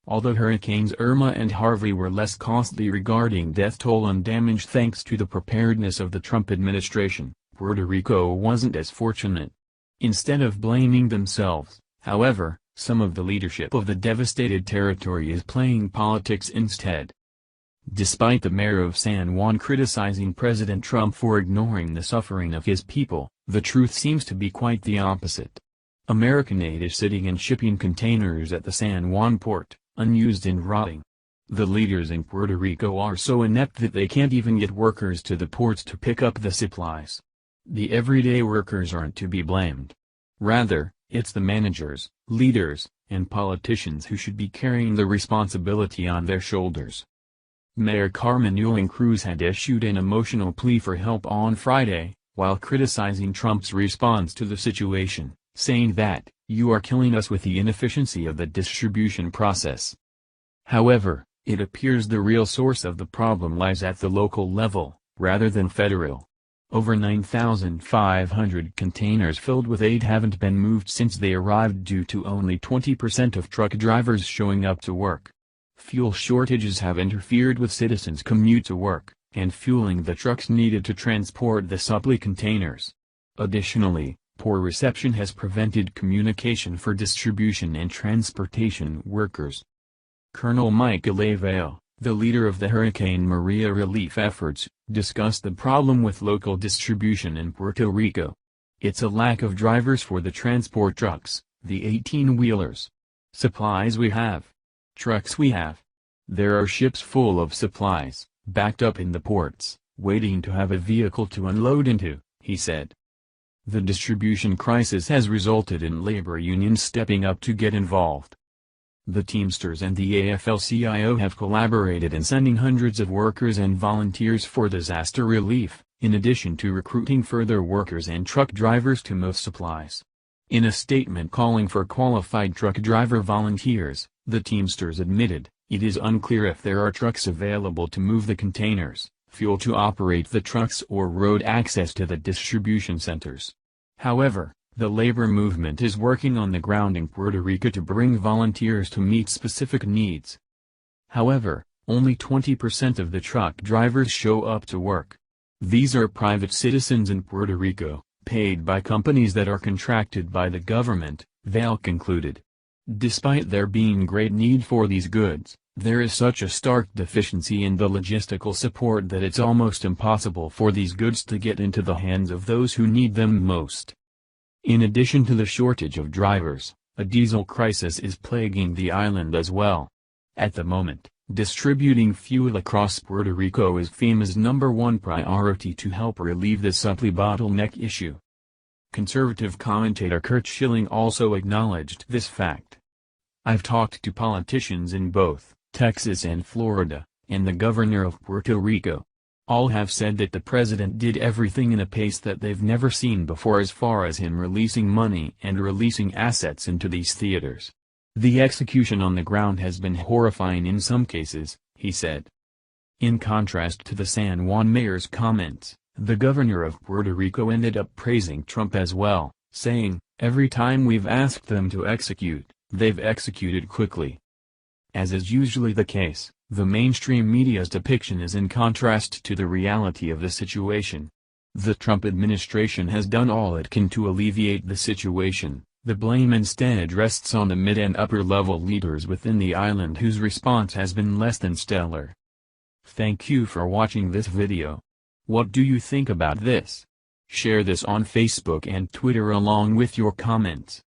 although Hurricanes Irma and Harvey were less costly regarding death toll and damage thanks to the preparedness of the Trump administration, Puerto Rico wasn't as fortunate. Instead of blaming themselves, however, some of the leadership of the devastated territory is playing politics instead. Despite the mayor of San Juan criticizing President Trump for ignoring the suffering of his people, the truth seems to be quite the opposite. American aid is sitting in shipping containers at the San Juan port, unused and rotting. The leaders in Puerto Rico are so inept that they can't even get workers to the ports to pick up the supplies. The everyday workers aren't to be blamed. Rather, it's the managers, leaders, and politicians who should be carrying the responsibility on their shoulders. Mayor Carmen Yulín Cruz had issued an emotional plea for help on Friday, while criticizing Trump's response to the situation, saying that, "You are killing us with the inefficiency of the distribution process." However, it appears the real source of the problem lies at the local level, rather than federal. Over 9,500 containers filled with aid haven't been moved since they arrived due to only 20% of truck drivers showing up to work. Fuel shortages have interfered with citizens' commute to work, and fueling the trucks needed to transport the supply containers. Additionally, poor reception has prevented communication for distribution and transportation workers. Colonel Michael Avale, the leader of the Hurricane Maria relief efforts, discussed the problem with local distribution in Puerto Rico. It's a lack of drivers for the transport trucks, the 18-wheelers. Supplies we have. Trucks we have. There are ships full of supplies, backed up in the ports, waiting to have a vehicle to unload into, he said. The distribution crisis has resulted in labor unions stepping up to get involved. The Teamsters and the AFL-CIO have collaborated in sending hundreds of workers and volunteers for disaster relief, in addition to recruiting further workers and truck drivers to move supplies. In a statement calling for qualified truck driver volunteers, the Teamsters admitted, "It is unclear if there are trucks available to move the containers, fuel to operate the trucks or road access to the distribution centers." However, the labor movement is working on the ground in Puerto Rico to bring volunteers to meet specific needs. However, only 20% of the truck drivers show up to work. These are private citizens in Puerto Rico, paid by companies that are contracted by the government, Vale concluded. Despite there being great need for these goods, there is such a stark deficiency in the logistical support that it's almost impossible for these goods to get into the hands of those who need them most. In addition to the shortage of drivers, a diesel crisis is plaguing the island as well. At the moment, distributing fuel across Puerto Rico is FEMA's #1 priority to help relieve the supply bottleneck issue. Conservative commentator Kurt Schilling also acknowledged this fact. "I've talked to politicians in both Texas and Florida, and the governor of Puerto Rico. All have said that the president did everything in a pace that they've never seen before as far as him releasing money and releasing assets into these theaters. The execution on the ground has been horrifying in some cases," he said. In contrast to the San Juan mayor's comments, the governor of Puerto Rico ended up praising Trump as well, saying, "Every time we've asked them to execute, they've executed quickly." As is usually the case, the mainstream media's depiction is in contrast to the reality of the situation. The Trump administration has done all it can to alleviate the situation. The blame instead rests on the mid and upper-level leaders within the island whose response has been less than stellar. Thank you for watching this video. What do you think about this? Share this on Facebook and Twitter along with your comments.